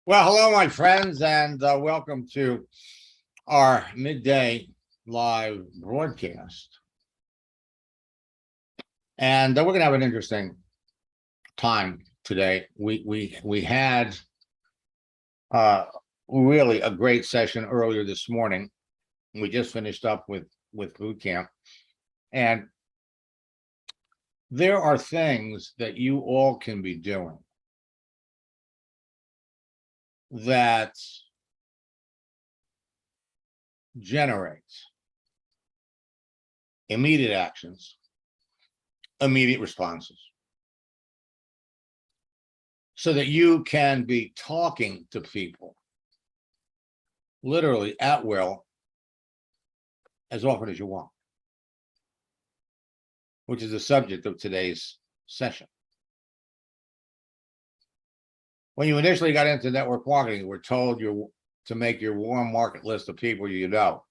Well, hello, my friends, and welcome to our midday live broadcast. And we're going to have an interesting time today. We had really a great session earlier this morning. We just finished up with boot camp, and there are things that you all can be doing that generates immediate actions, immediate responses, so that you can be talking to people literally at will as often as you want, which is the subject of today's session. When you initially got into network marketing, you were told to make your warm market list of people you know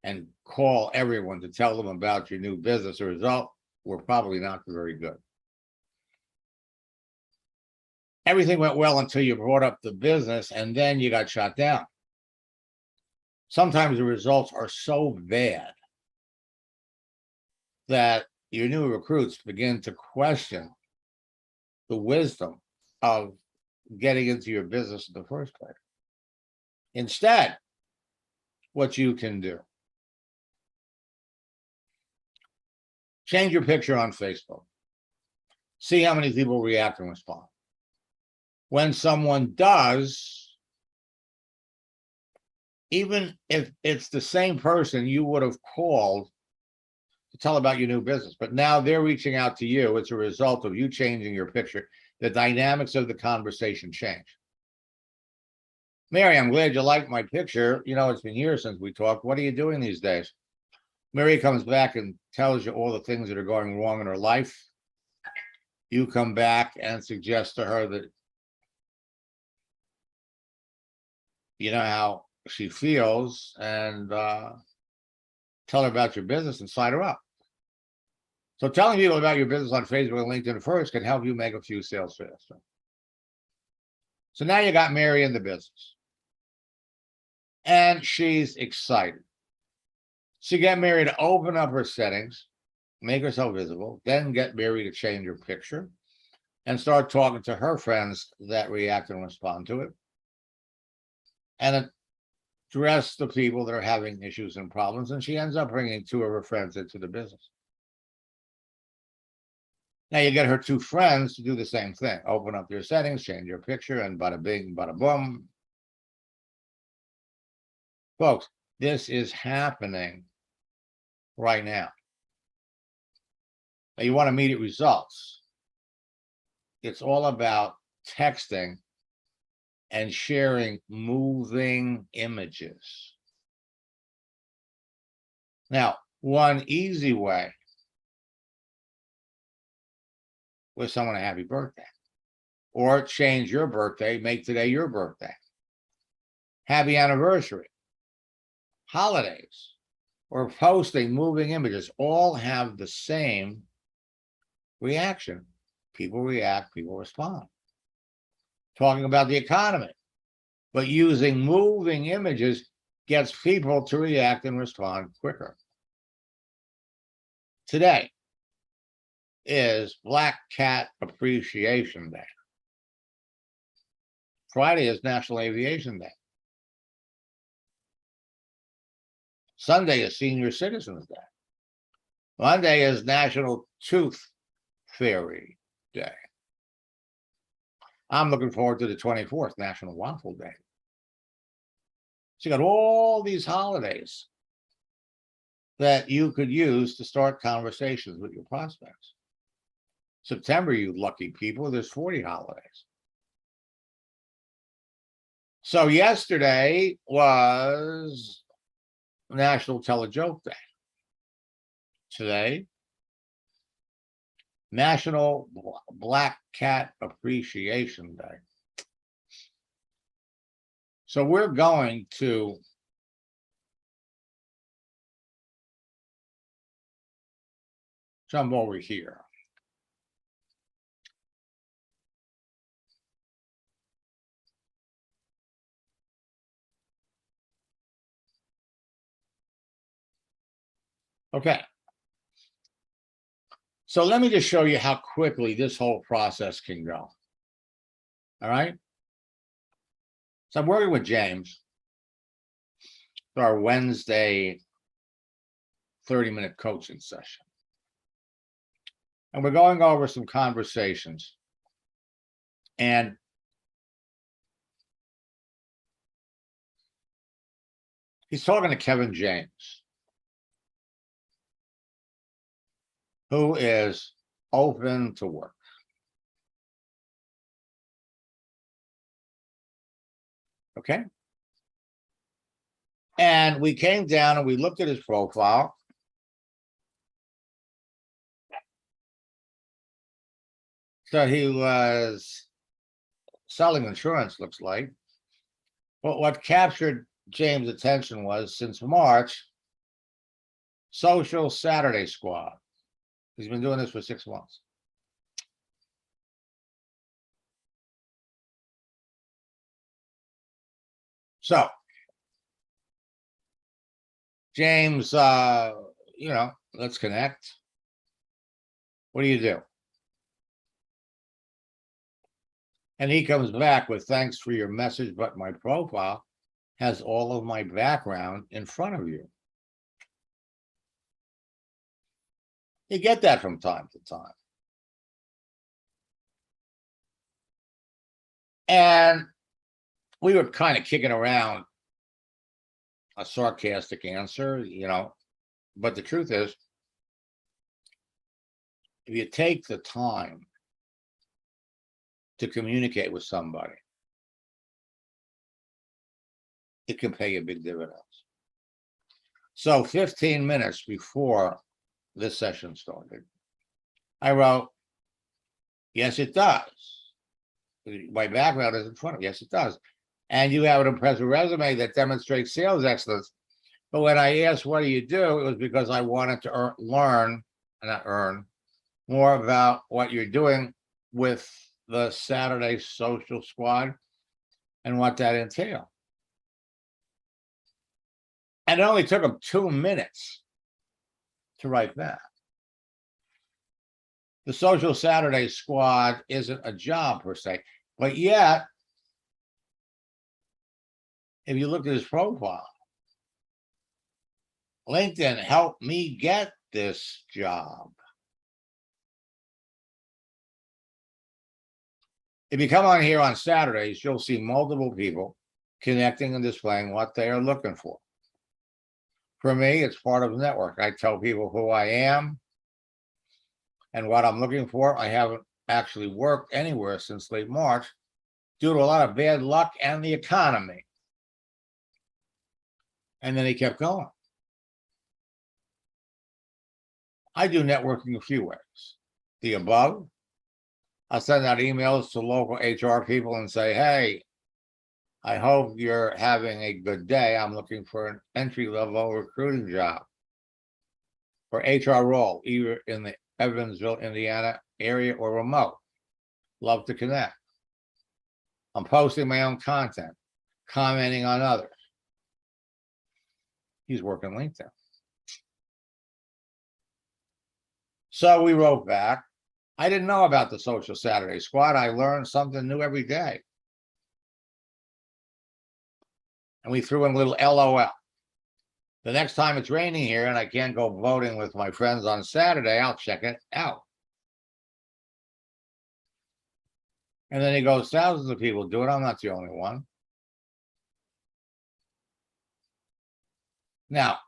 and call everyone to tell them about your new business. The result were probably not very good. Everything went well until you brought up the business, and then you got shot down. Sometimes the results are so bad that your new recruits begin to question the wisdom of getting into your business in the first place. Instead, what you can do, change your picture on Facebook. See how many people react and respond. When someone does, even if it's the same person you would have called to tell about your new business, but now they're reaching out to you, it's a result of you changing your picture. The dynamics of the conversation change. Mary, I'm glad you liked my picture. You know, it's been years since we talked. What are you doing these days? Mary comes back and tells you all the things that are going wrong in her life. You come back and suggest to her that you know how she feels, and tell her about your business and sign her up. So telling people about your business on Facebook and LinkedIn first can help you make a few sales faster. So now you got Mary in the business, and she's excited. So get Mary to open up her settings, make herself visible, then get Mary to change her picture and start talking to her friends that react and respond to it, and address the people that are having issues and problems. And she ends up bringing two of her friends into the business. Now you get her two friends to do the same thing, open up your settings, change your picture, and bada bing, bada boom. Folks, this is happening right now. Now you want immediate results. It's all about texting and sharing moving images. Now, one easy way with someone a happy birthday, or change your birthday, make today your birthday. Happy anniversary, holidays, or posting moving images all have the same reaction. People react, people respond. Talking about the economy, but using moving images gets people to react and respond quicker. Today is Black Cat Appreciation Day. Friday is National Aviation Day. Sunday is Senior Citizens Day. Monday is National Tooth Fairy Day. I'm looking forward to the 24th, National Waffle Day. So you got all these holidays that you could use to start conversations with your prospects. September, you lucky people, there's 40 holidays. So yesterday was National Tell a Joke Day. Today, National Black Cat Appreciation Day. So we're going to jump over here. Okay. So let me just show you how quickly this whole process can go. All right. So I'm working with James for our Wednesday 30-minute coaching session. And we're going over some conversations. And he's talking to Kevin James, who is open to work. Okay. And we came down and we looked at his profile. So he was selling insurance, looks like. But what captured James' attention was, since March, Social Saturday Squad. He's been doing this for 6 months. So, James, let's connect. What do you do? And he comes back with, thanks for your message, but my profile has all of my background in front of you. You get that from time to time. And we were kind of kicking around a sarcastic answer, but the truth is, if you take the time to communicate with somebody, it can pay you big dividends. So 15 minutes before this session started, I wrote, yes, it does. My background is in front of you. Yes, it does. And you have an impressive resume that demonstrates sales excellence. But when I asked, what do you do? It was because I wanted to learn more about what you're doing with the Saturday Social Squad and what that entails. And it only took him 2 minutes to write that. The Social Saturday Squad isn't a job per se, but yet, if you look at his profile, LinkedIn helped me get this job. If you come on here on Saturdays, you'll see multiple people connecting and displaying what they are looking for. For me, it's part of the network. I tell people who I am and what I'm looking for. I haven't actually worked anywhere since late March due to a lot of bad luck and the economy. And then he kept going. I do networking a few ways. The above, I'll send out emails to local HR people and say, hey, I hope you're having a good day. I'm looking for an entry-level recruiting job for HR role, either in the Evansville, Indiana area or remote. Love to connect. I'm posting my own content, commenting on others. He's working LinkedIn. So we wrote back. I didn't know about the Social Saturday Squad. I learned something new every day. And we threw in a little LOL. The next time it's raining here and I can't go voting with my friends on Saturday, I'll check it out. And then he goes, thousands of people do it. I'm not the only one. Now,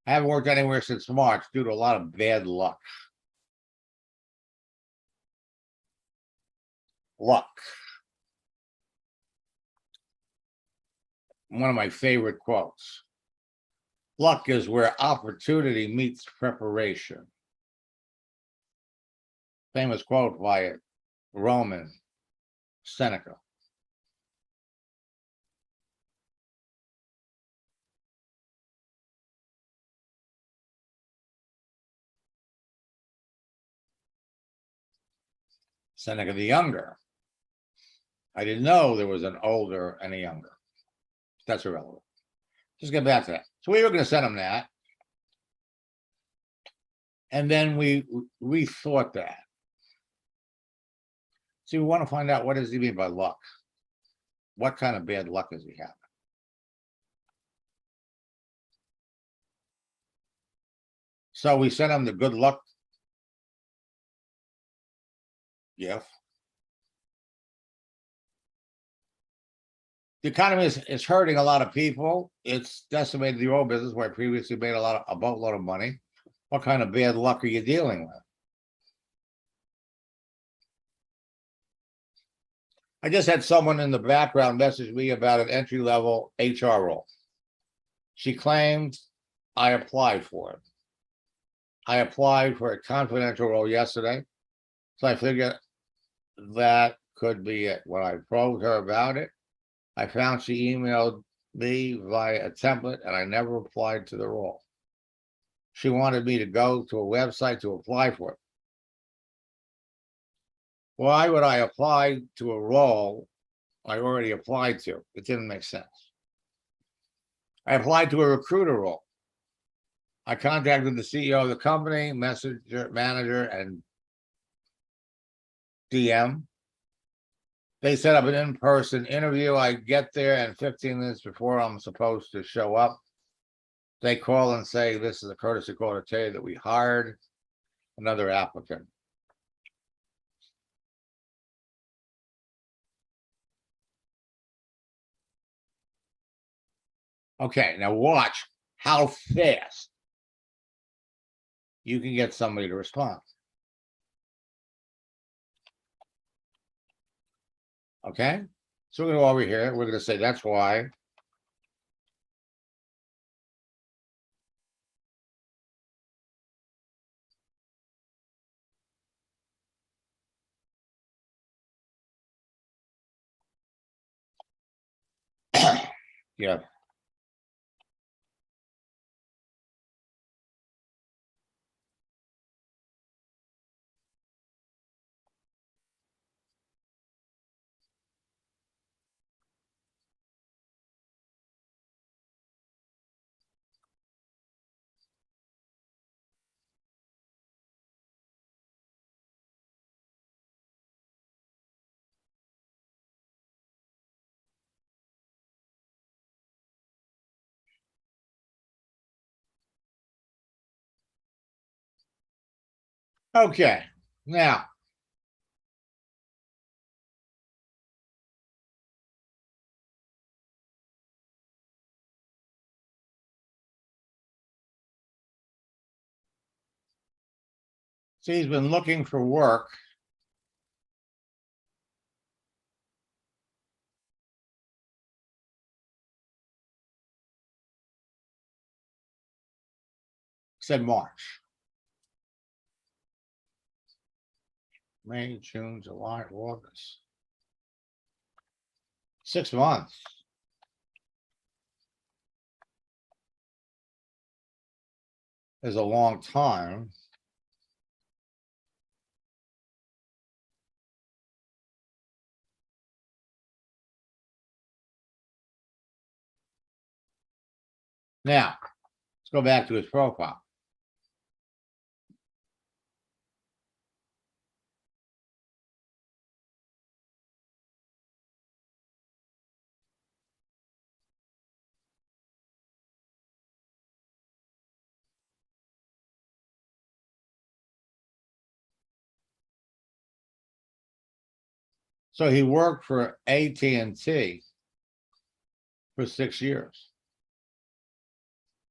I haven't worked anywhere since March due to a lot of bad luck. Luck. One of my favorite quotes. Luck is where opportunity meets preparation. Famous quote by Roman Seneca. Seneca the Younger. I didn't know there was an older and a younger. That's irrelevant. Just get back to that. So we were going to send him that. And then we rethought that. See, we want to find out, what does he mean by luck? What kind of bad luck does he have? So we sent him the good luck gift. The economy is hurting a lot of people. It's decimated the oil business where I previously made a boatload of money. What kind of bad luck are you dealing with? I just had someone in the background message me about an entry-level HR role. She claimed I applied for it. I applied for a confidential role yesterday, so I figured that could be it. When I probed her about it, I found she emailed me via a template, and I never applied to the role. She wanted me to go to a website to apply for it. Why would I apply to a role I already applied to? It didn't make sense. I applied to a recruiter role. I contacted the CEO of the company, messenger, manager, and DM. They set up an in-person interview. I get there, and 15 minutes before I'm supposed to show up, they call and say, this is a courtesy call to tell you that we hired another applicant. Okay, now watch how fast you can get somebody to respond. Okay, so we're going to go over here. We're going to say that's why. Yeah. Okay, now see, he's been looking for work. Said March, May, June, July, August. 6 months. Is a long time. Now, let's go back to his profile. So he worked for AT&T for 6 years.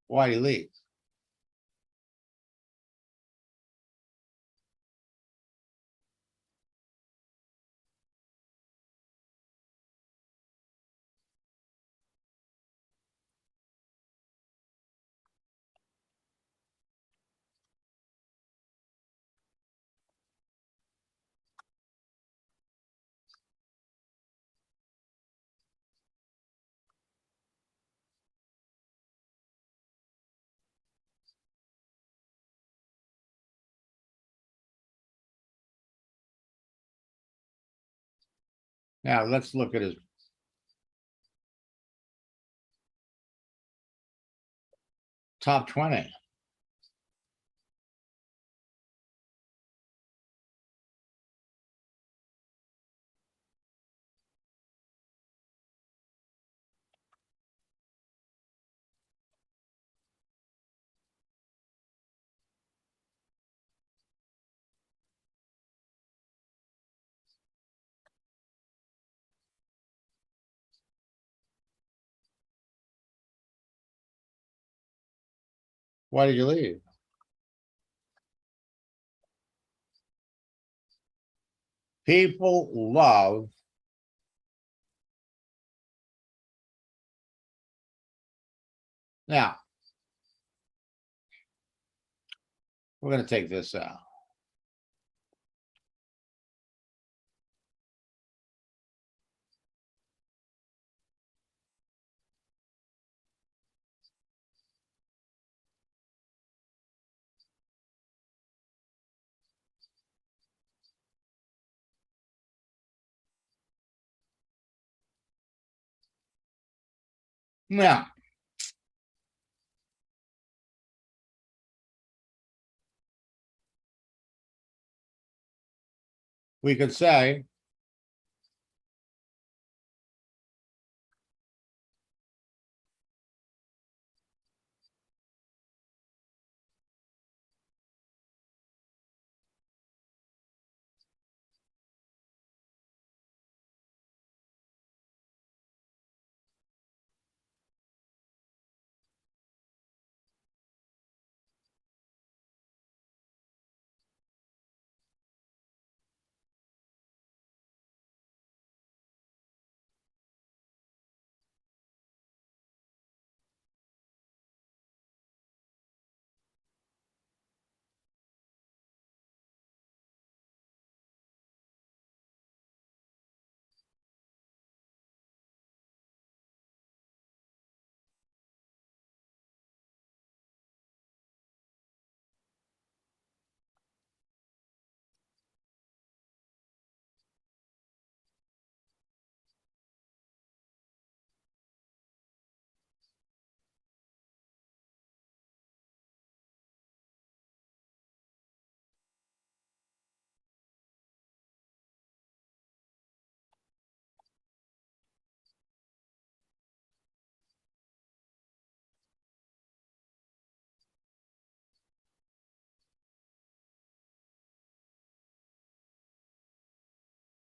Why'd he leave? Now let's look at his. top 20. Why did you leave? People love now. We're going to take this out. Now, we could say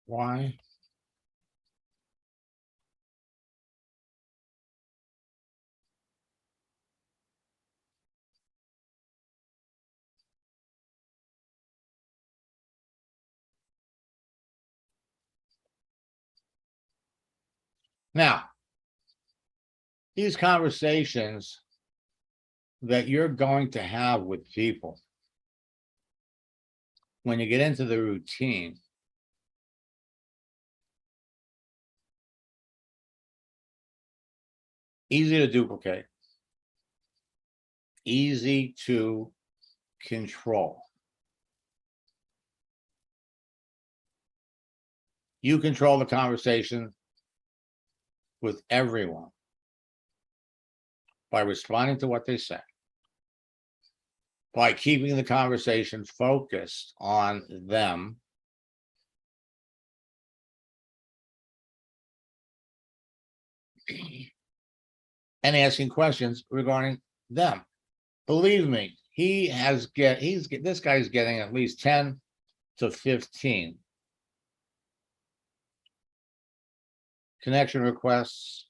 why? Now, these conversations that you're going to have with people when you get into the routine, easy to duplicate, easy to control. You control the conversation with everyone by responding to what they say, by keeping the conversation focused on them, and asking questions regarding them. Believe me, this guy's getting at least 10 to 15 connection requests,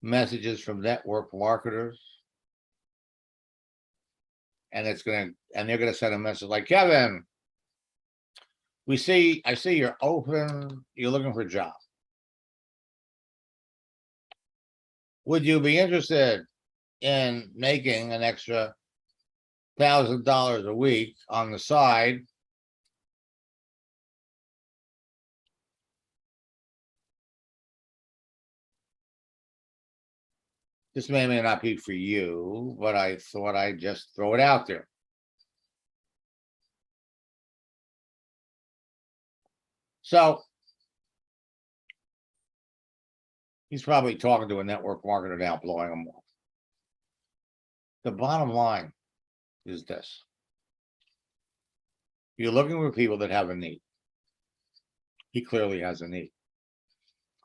messages from network marketers, and they're gonna send a message like, Kevin, I see you're open, you're looking for a job. Would you be interested in making an extra $1,000 a week on the side? This may or may not be for you, but I thought I'd just throw it out there. So he's probably talking to a network marketer now, blowing him off. The bottom line is this. You're looking for people that have a need. He clearly has a need.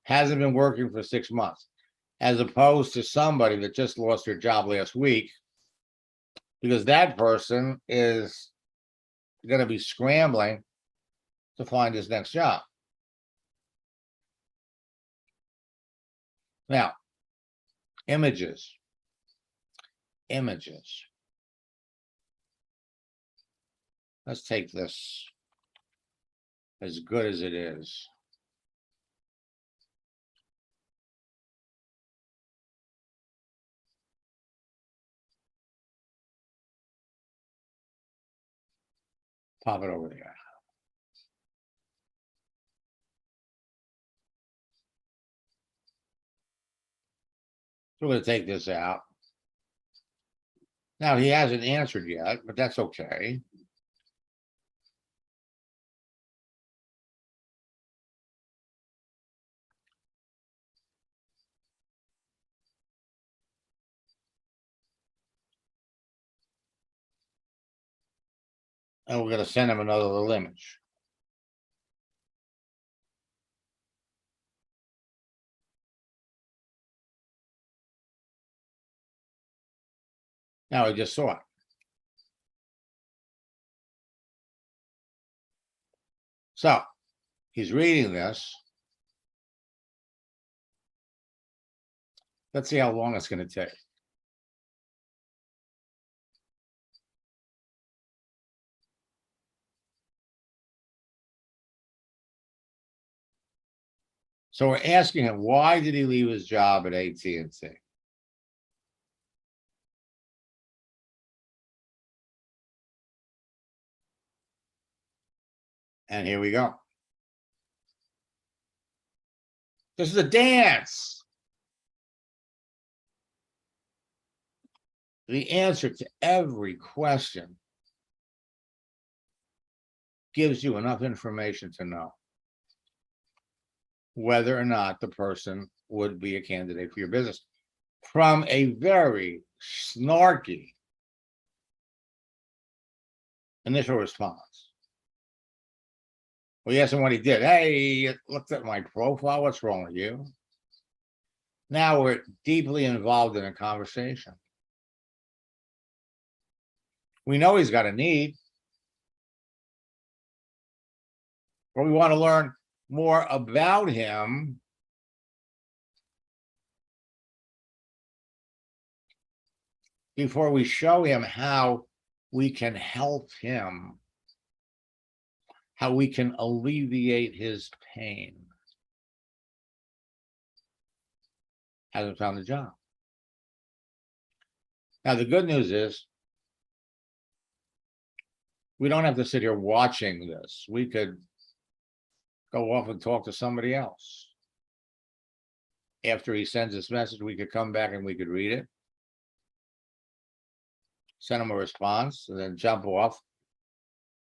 Hasn't been working for 6 months, as opposed to somebody that just lost their job last week, because that person is going to be scrambling to find his next job. Now, images. Let's take this as good as it is. Pop it over there. So we're going to take this out. Now, he hasn't answered yet, but that's okay. And we're going to send him another little image. Now I just saw it. So he's reading this. Let's see how long it's going to take. So we're asking him, why did he leave his job at AT&T? And here we go. This is a dance. The answer to every question gives you enough information to know whether or not the person would be a candidate for your business. From a very snarky initial response. We asked him what he did. Hey, looked at my profile. What's wrong with you? Now we're deeply involved in a conversation. We know he's got a need, but we want to learn more about him before we show him how we can help him, how we can alleviate his pain. Hasn't found a job. Now, the good news is we don't have to sit here watching this. We could go off and talk to somebody else. After he sends this message, we could come back and we could read it, send him a response, and then jump off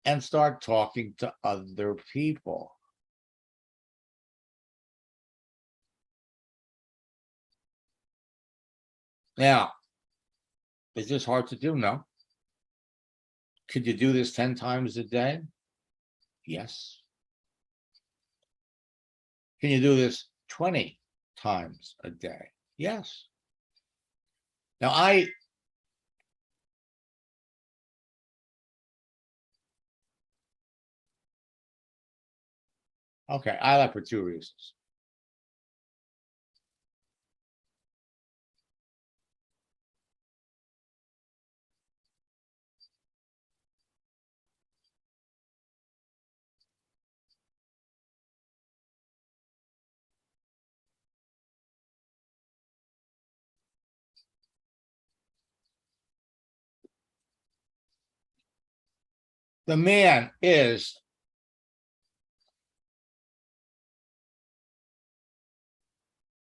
and start talking to other people. Now, is this hard to do? No. Could you do this 10 times a day? Yes. Can you do this 20 times a day? Yes. Now, I like for 2 reasons. The man is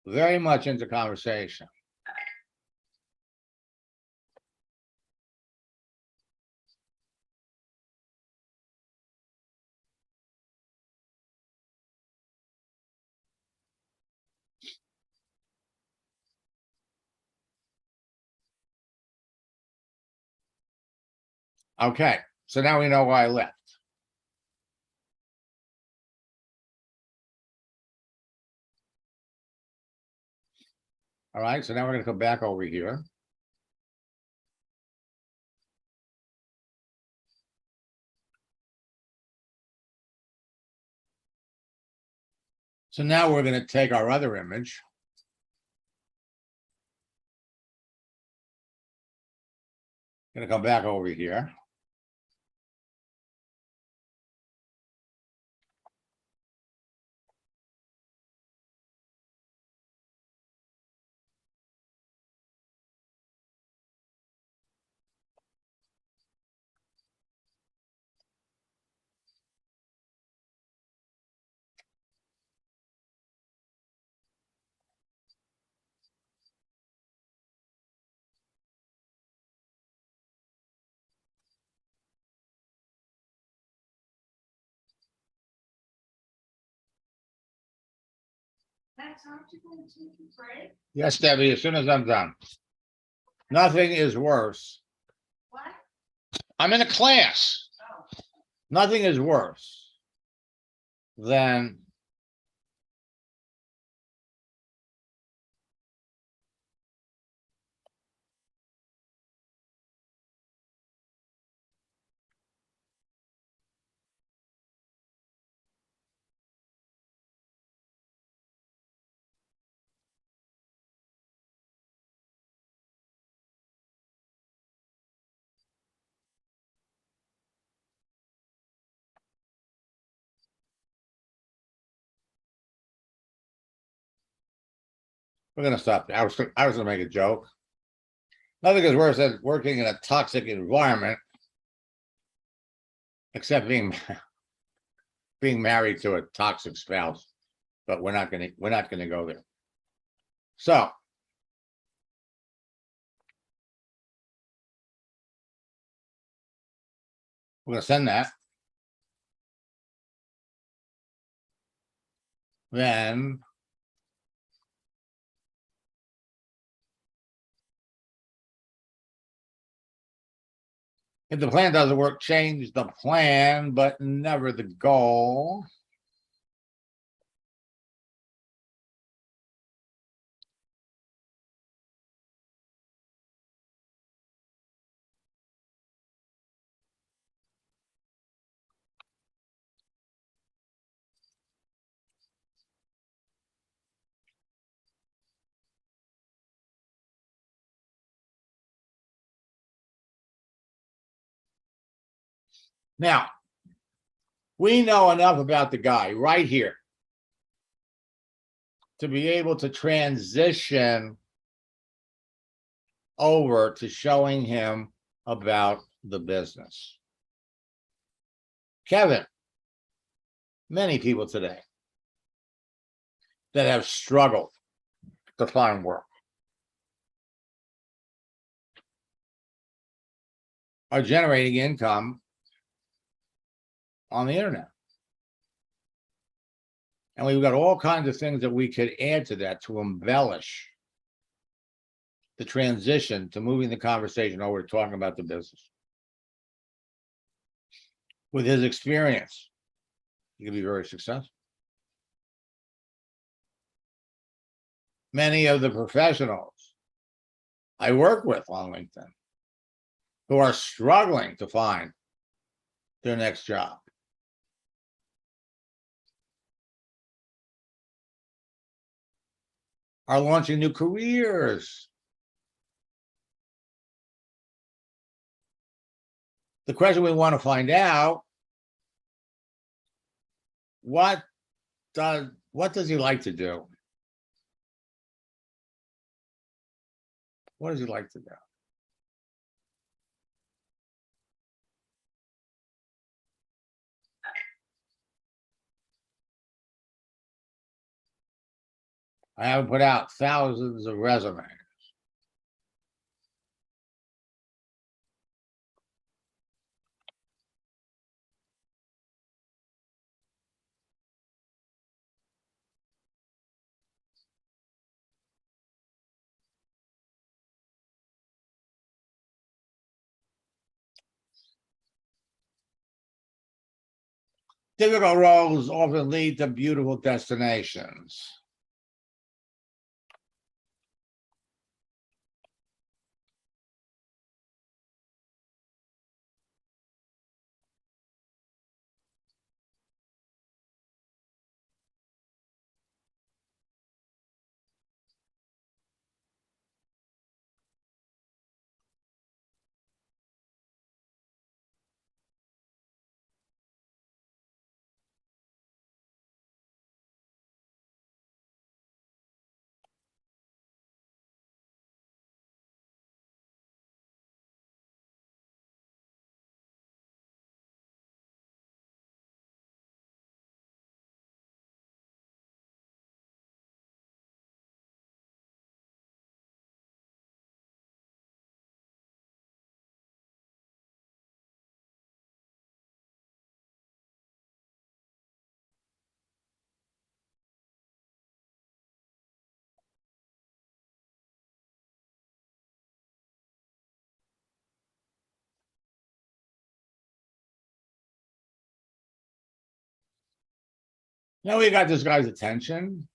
very much into conversation. Okay, so now we know why I left. All right, so now we're going to come back over here. So now we're going to take our other image. Going to come back over here. Yes, Debbie, as soon as I'm done. Nothing is worse. What? I'm in a class. Oh. Nothing is worse than we're going to stop there. I was going to make a joke. Nothing is worse than working in a toxic environment, except being married to a toxic spouse. But we're not going to go there. So we're going to send that. Then if the plan doesn't work, change the plan, but never the goal. Now, we know enough about the guy right here to be able to transition over to showing him about the business. Kevin, many people today that have struggled to find work are generating income on the internet. And we've got all kinds of things that we could add to that to embellish the transition to moving the conversation over to talking about the business. With his experience, he can be very successful. Many of the professionals I work with on LinkedIn who are struggling to find their next job are launching new careers. The question we want to find out, what does he like to do? What does he like to do? I haven't put out thousands of resumes. Difficult roads often lead to beautiful destinations. Now we got this guy's attention.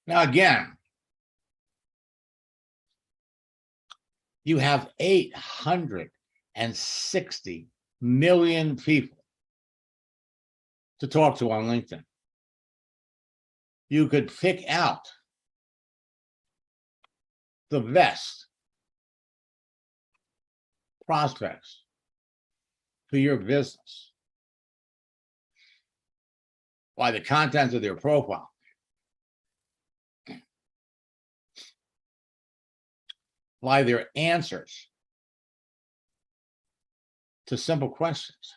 Now, again, you have 860 million people to talk to on LinkedIn. You could pick out the best prospects for your business by the content of their profile, by their answers to simple questions.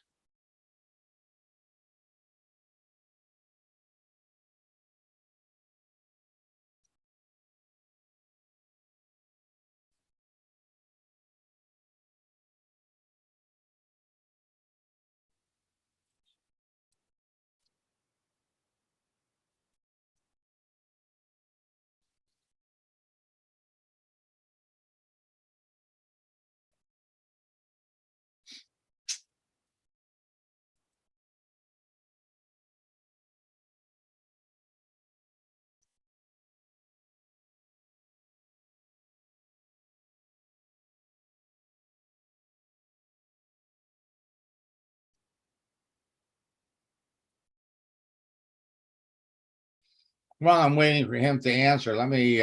While I'm waiting for him to answer, let me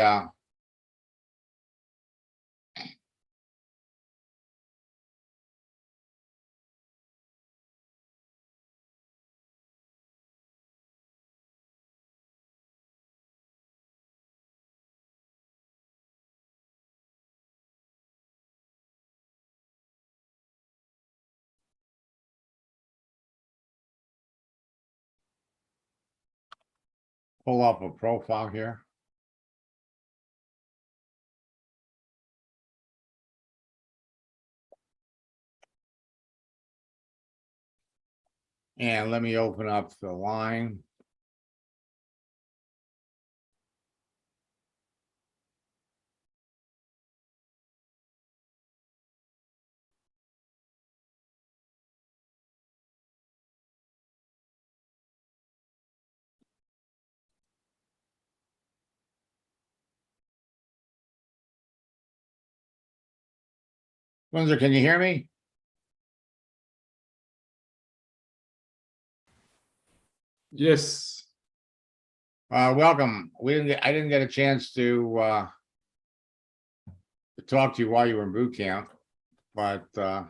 pull up a profile here. And let me open up the line. Windsor, can you hear me? Yes. Welcome. I didn't get a chance to talk to you while you were in boot camp, but I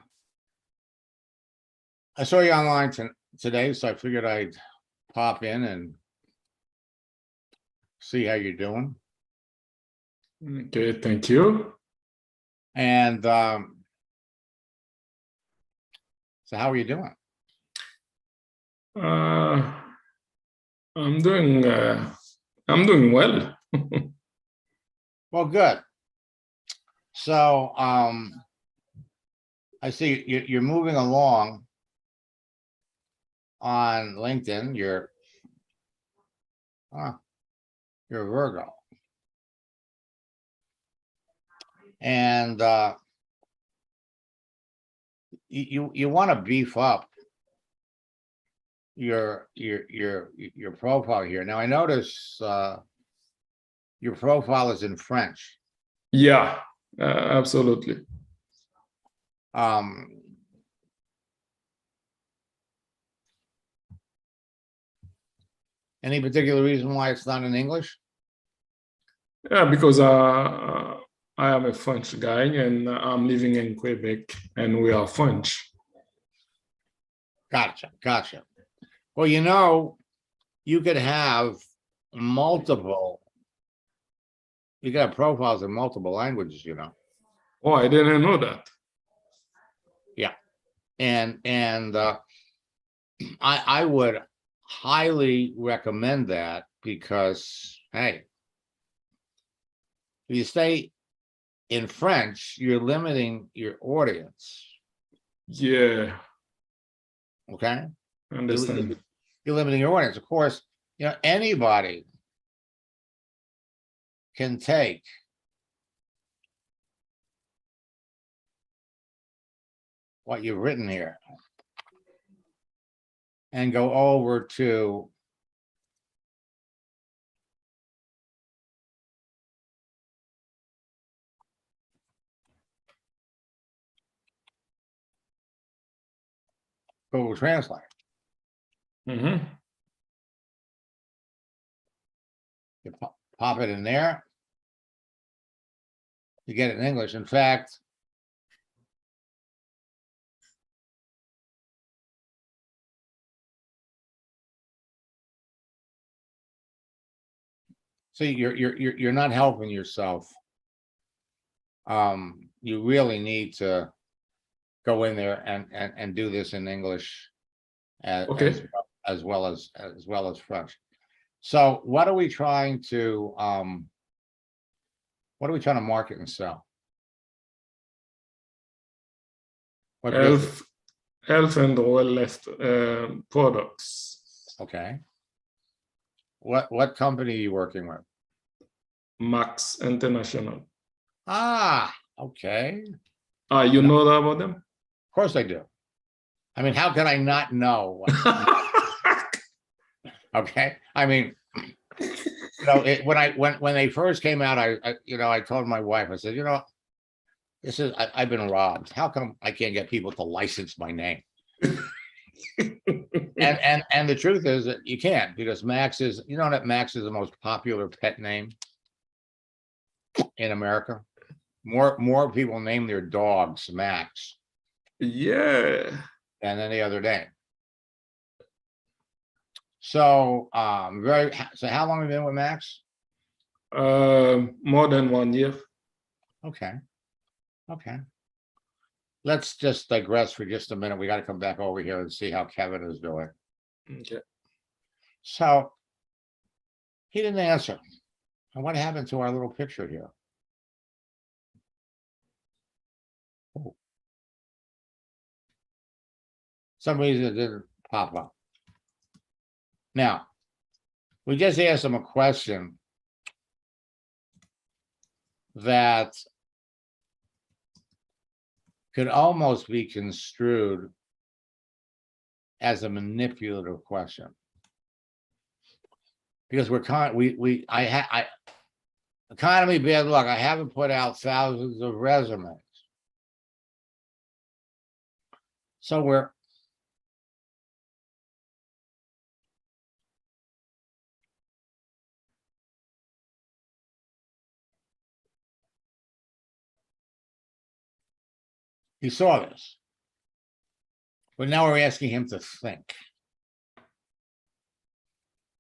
saw you online today, so I figured I'd pop in and see how you're doing. Okay, thank you. And so how are you doing? I'm doing well. Well, good. So I see you're moving along on LinkedIn. You're a Virgo. And you want to beef up your profile here. Now I notice your profile is in French. Yeah, absolutely. Any particular reason why it's not in English? Yeah, because I am a French guy and I'm living in Quebec and we are French. Gotcha. Well, you know, you could have multiple, you could have profiles in multiple languages, you know. Oh, I didn't know that. Yeah. And I would highly recommend that because, hey, if you stay in French, you're limiting your audience. Yeah, Okay. I understand. You're limiting your audience. Of course, you know, anybody can take what you've written here and go over to Google Translate. Mm-hmm. You pop it in there. You get it in English. In fact, see, you're not helping yourself. You really need to go in there and do this in English Okay. as well as French. So what are we trying to market and sell? What business? Health and wellness products. Okay. What company are you working with? Max International. Ah, okay. You know that about them? Of course I do. I mean, how can I not know? Okay. I mean, you know, when they first came out, I told my wife, I said, you know, I've been robbed. How come I can't get people to license my name? And the truth is that you can't, because Max is, you know, that Max is the most popular pet name in America. More people name their dogs Max Yeah. than any other name. So so how long have you been with Max? More than 1 year. Okay. Let's just digress for just a minute. We got to come back over here and see how Kevin is doing. Okay. So he didn't answer. And what happened to our little picture here? Oh. Some reason it didn't pop up. Now, we just asked him a question that could almost be construed as a manipulative question, because economy bad luck. I haven't put out thousands of resumes, so he saw this, but now we're asking him to think.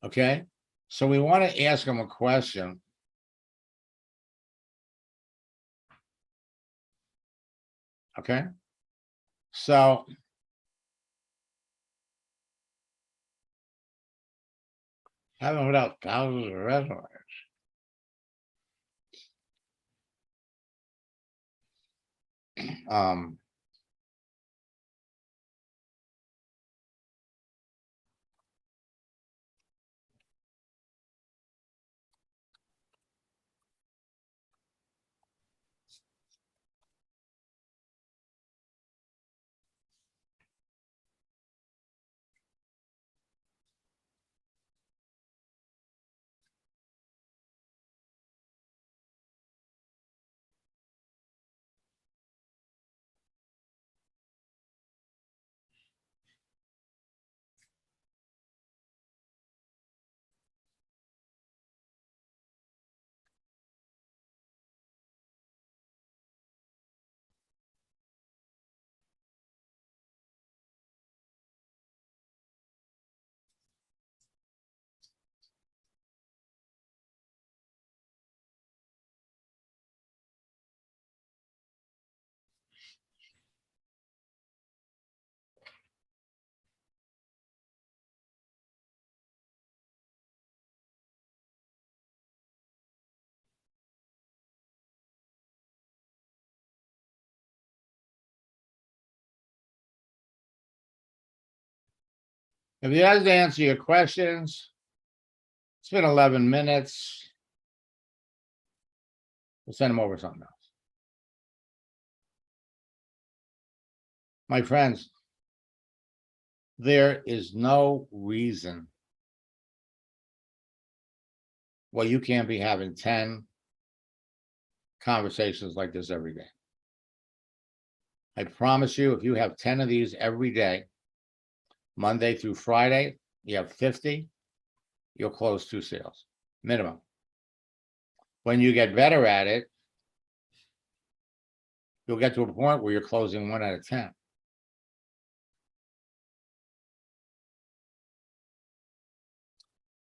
Okay, so we want to ask them a question. Okay, so haven't put out thousands of resumes. Um, if you guys answer your questions, it's been 11 minutes. We'll send them over something else. My friends, there is no reason why you can't be having 10 conversations like this every day. I promise you, if you have 10 of these every day, Monday through Friday, you have 50, you'll close 2 sales, minimum. When you get better at it, you'll get to a point where you're closing 1 out of 10.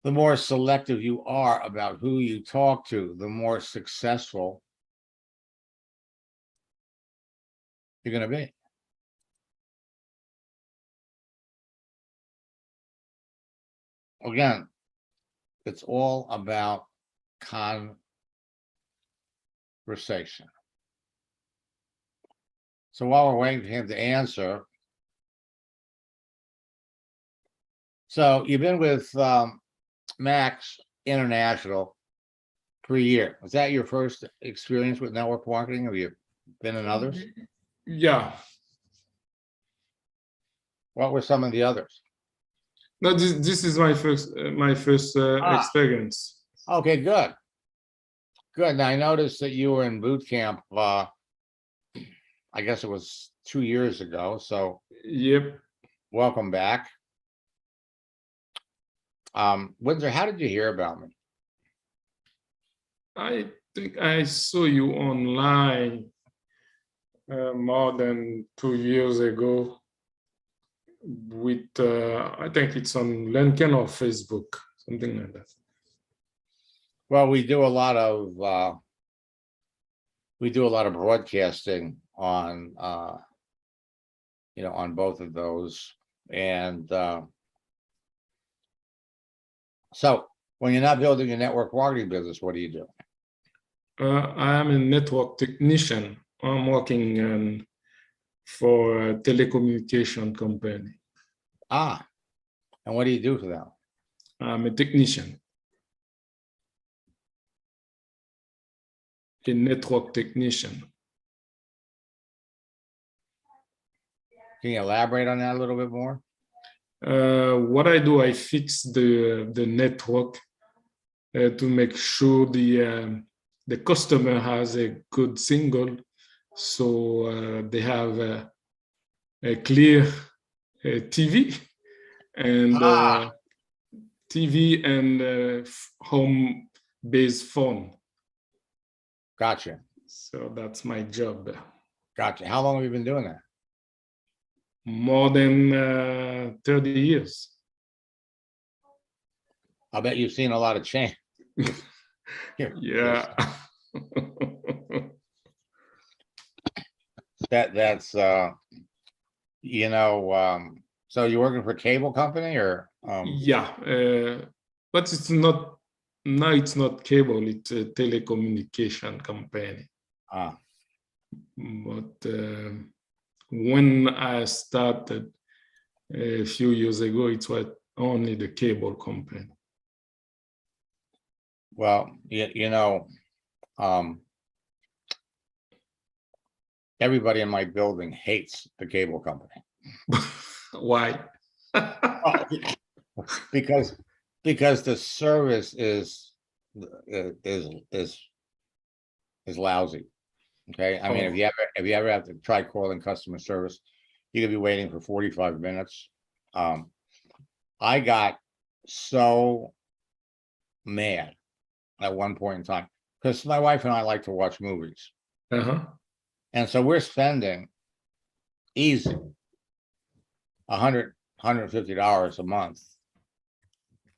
The more selective you are about who you talk to, the more successful you're going to be. Again, it's all about conversation. So while we're waiting for him to answer, so you've been with Max International for a year. Was that your first experience with network marketing? Have you been in others? Yeah. What were some of the others? No, this is my first experience. Okay, good. Good. Now I noticed that you were in boot camp. I guess it was 2 years ago. So Yep. welcome back. Windsor, how did you hear about me? I think I saw you online more than 2 years ago with, I think it's on LinkedIn or Facebook, something like that. Well, we do a lot of broadcasting on on both of those. And so when you're not building a network marketing business, what do you do? I am a network technician. I'm working for a telecommunication company. And what do you do for them? I'm a technician, a network technician. Can you elaborate on that a little bit more? What I do, I fix the network to make sure the customer has a good signal, so they have a clear TV and home-based phone. Gotcha. So that's my job. Gotcha. How long have you been doing that? More than 30 years. I bet you've seen a lot of change. Here, Yeah. that's so you're working for a cable company or Yeah, but it's not now. It's not cable. It's a telecommunication company. ah, But when I started a few years ago, it was only the cable company. well, everybody in my building hates the cable company. Why? Oh, because the service is lousy. Okay, I mean, Oh. if you ever have to try calling customer service, you could be waiting for 45 minutes. I got so mad at one point in time because my wife and I like to watch movies, Uh-huh. and so we're spending easy $150 a month,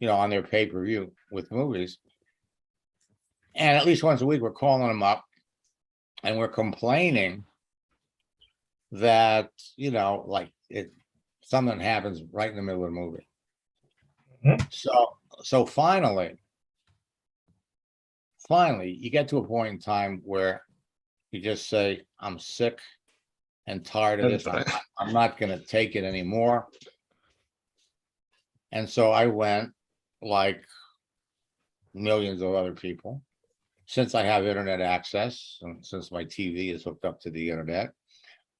on their pay-per-view with movies, and at least once a week we're calling them up and we're complaining that like something happens right in the middle of the movie. So finally you get to a point in time where you just say, I'm sick and tired of this. I'm not going to take it anymore. And so I went, like millions of other people, since I have internet access and since my TV is hooked up to the internet,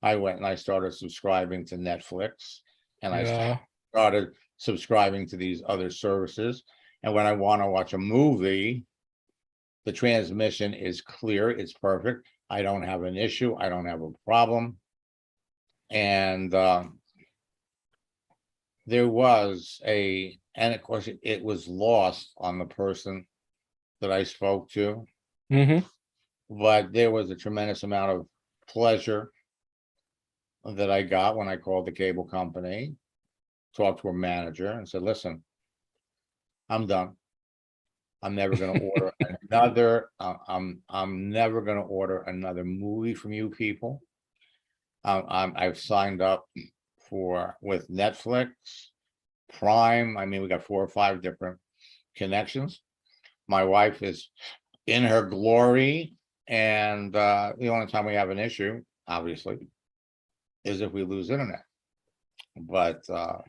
I went and I started subscribing to Netflix, and I started subscribing to these other services. And when I want to watch a movie, the transmission is clear. It's perfect. I don't have an issue. I don't have a problem. And there was and of course it was lost on the person that I spoke to. But there was a tremendous amount of pleasure that I got when I called the cable company, talked to a manager and said, listen, I'm done. I'm never going to order another. I'm never going to order another movie from you people. I've signed up with Netflix, Prime. I mean, we got 4 or 5 different connections. My wife is in her glory, and the only time we have an issue, obviously, is if we lose internet. But so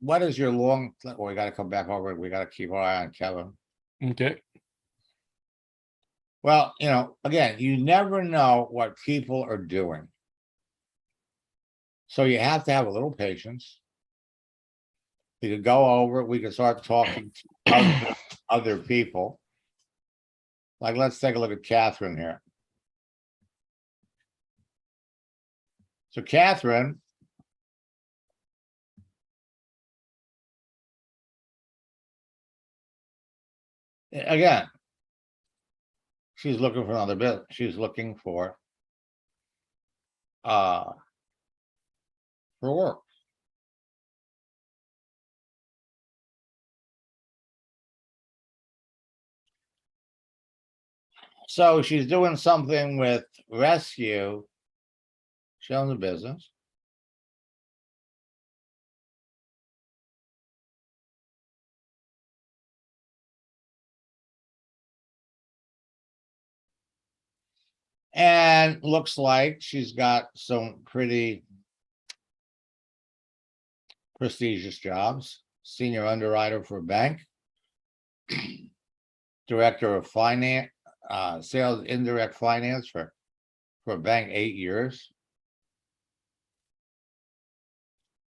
what is your long? Well, we got to come back over. We got to keep our eye on Kevin. Okay. Well, again, you never know what people are doing, so you have to have a little patience. We could go over. We could start talking to other people. Like, let's take a look at Catherine here. So Catherine, again, she's looking for another business. She's looking for work. So she's doing something with rescue. She owns a business. And looks like she's got some pretty prestigious jobs. Senior underwriter for a bank, director of finance, sales indirect finance for a bank, 8 years.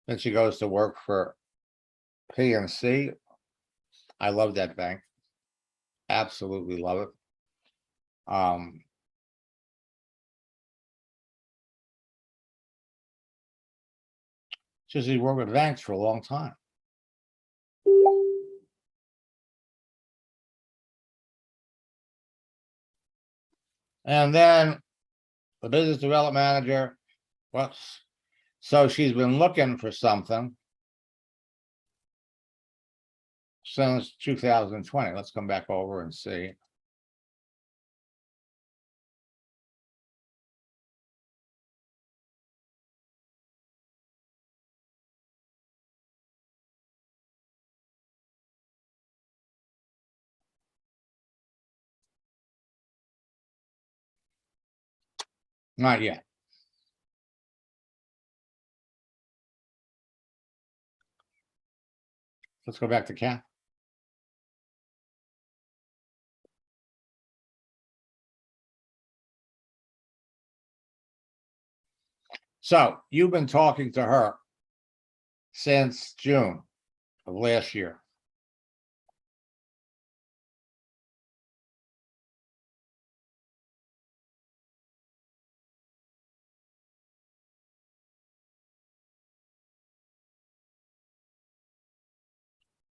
Then she goes to work for PNC. I love that bank. Absolutely love it. She's worked with banks for a long time. And then the business development manager, so she's been looking for something. since 2020. Let's come back over and see. Not yet. Let's go back to Cat. So you've been talking to her since June of last year.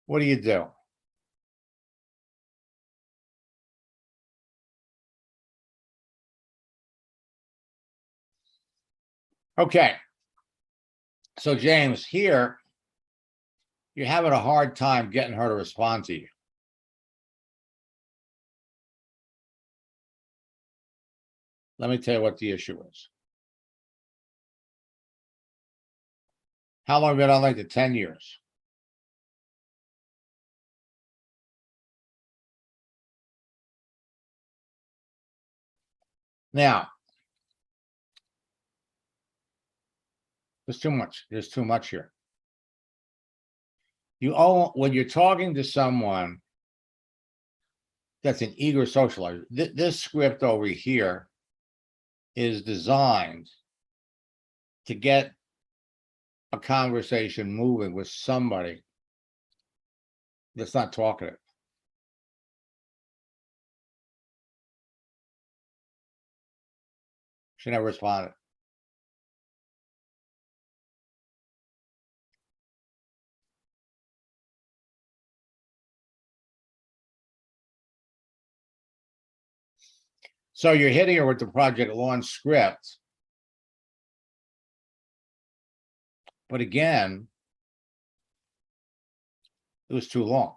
What do you do? Okay. So James, here, you're having a hard time getting her to respond to you. Let me tell you what the issue is. How long have you been on LinkedIn? 10 years. Now, there's too much. There's too much here. When you're talking to someone that's an eager socializer, this script over here is designed to get a conversation moving with somebody that's not talkative. She never responded. So you're hitting her with the project launch script. But again, it was too long.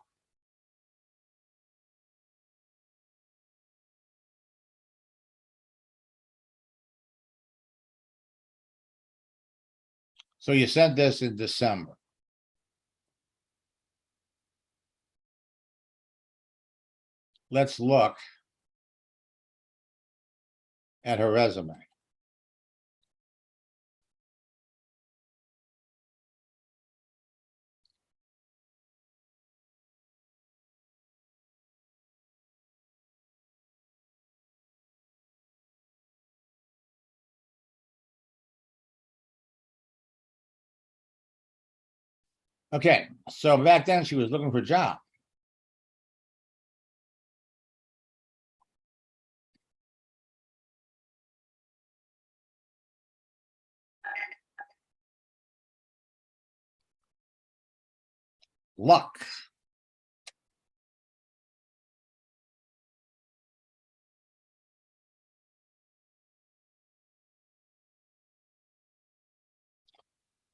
So you sent this in December. Let's look at her resume. Okay, so back then she was looking for a job. Luck.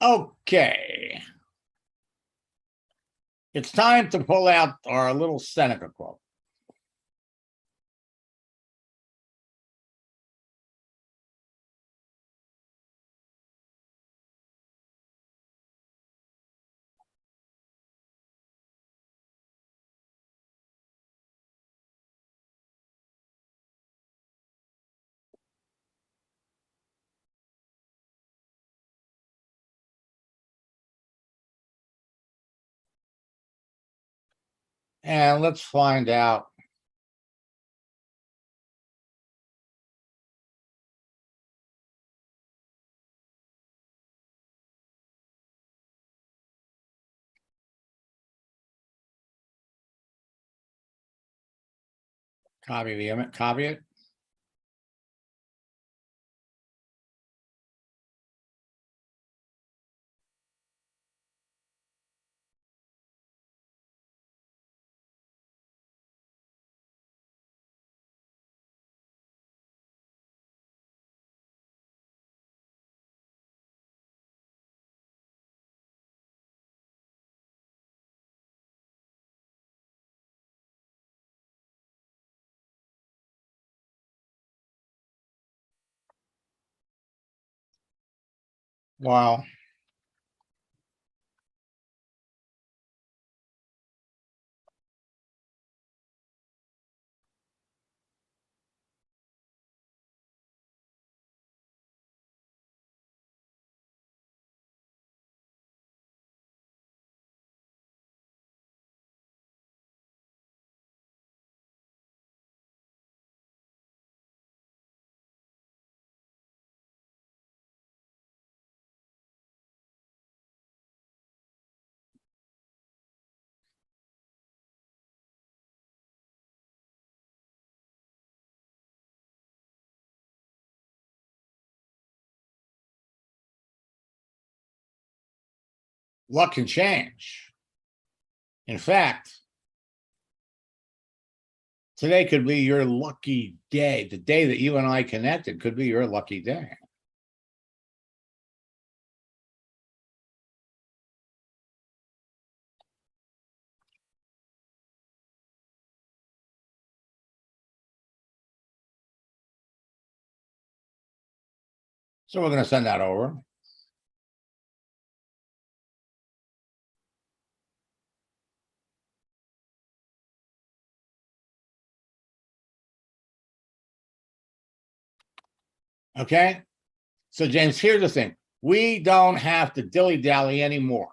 Okay. It's time to pull out our little Seneca quote. And let's find out copy the image, copy it. Wow. Luck can change. In fact, today could be your lucky day. The day that you and I connected could be your lucky day. So we're going to send that over. Okay. So, James, here's the thing. We don't have to dilly-dally anymore.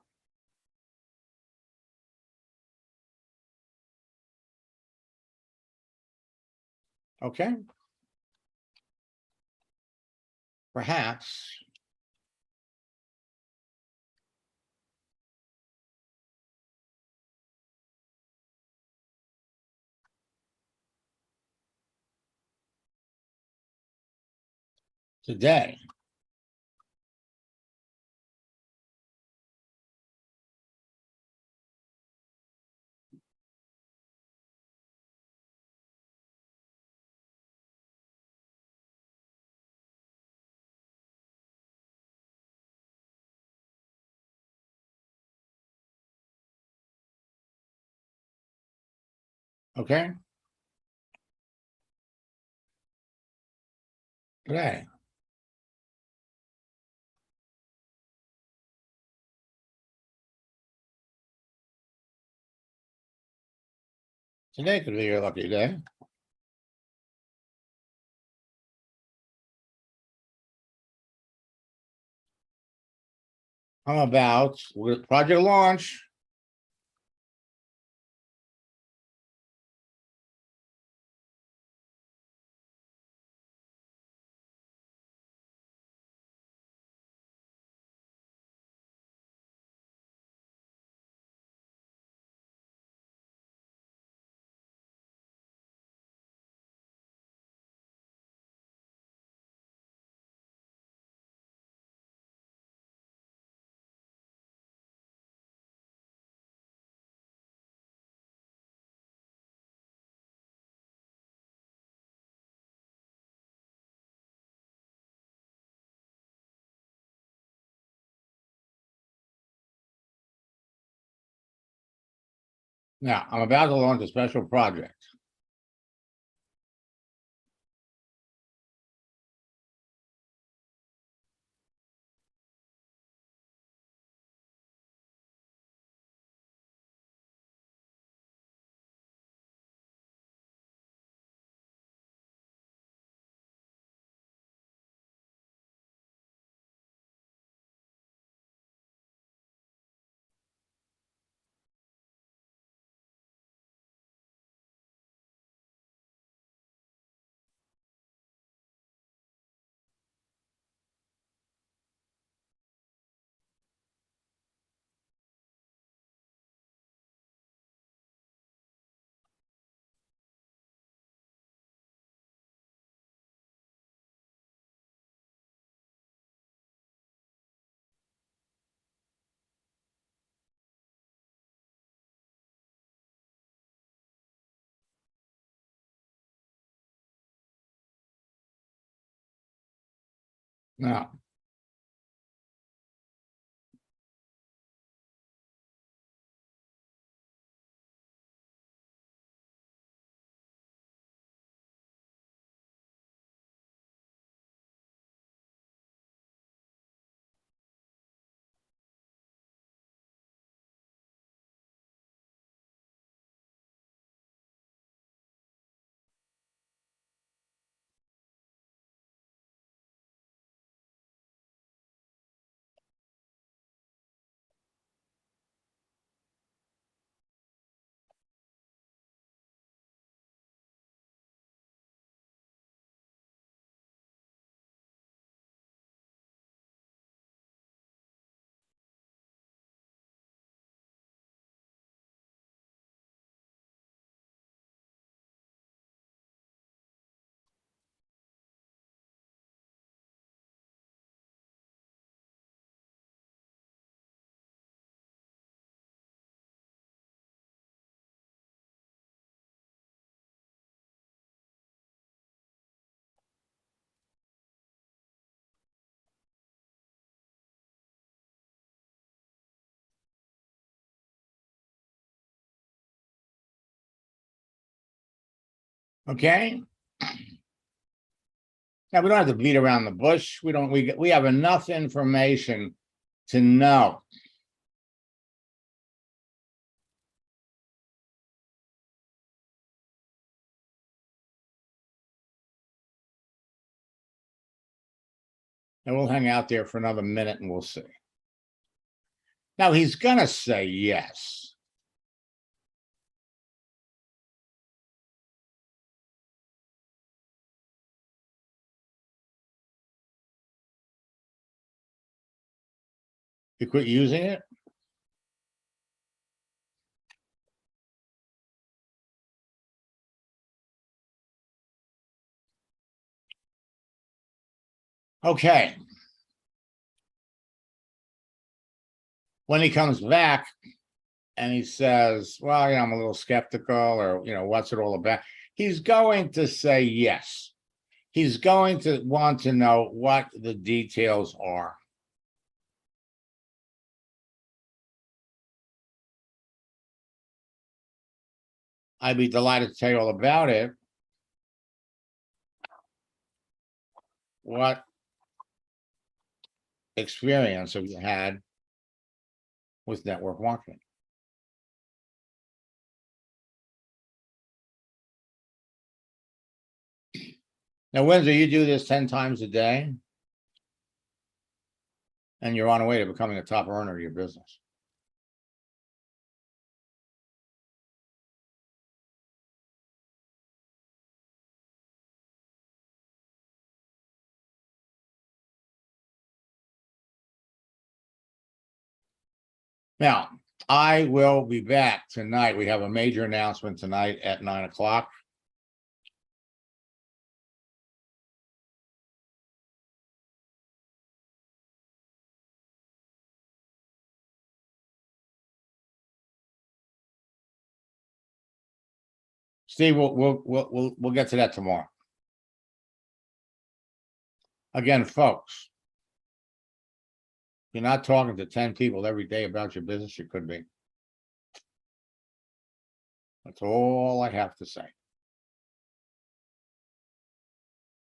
Okay. Perhaps. Today. Okay. Today. Today could be your lucky day. How about with project launch? Now, I'm about to launch a special project. Now, Okay. Now we don't have to beat around the bush. We have enough information to know. And we'll hang out there for another minute and we'll see. Now he's gonna say yes. You quit using it? Okay. When he comes back and he says, well, I'm a little skeptical, or, what's it all about? He's going to say yes. He's going to want to know what the details are. I'd be delighted to tell you all about it. What experience have you had with network marketing? Now, Windsor, you do this 10 times a day, and you're on the way to becoming a top earner of your business. Now, I will be back tonight. We have a major announcement tonight at 9 o'clock. Steve, we'll get to that tomorrow. Again, folks, you're not talking to 10 people every day about your business. You could be. That's all I have to say.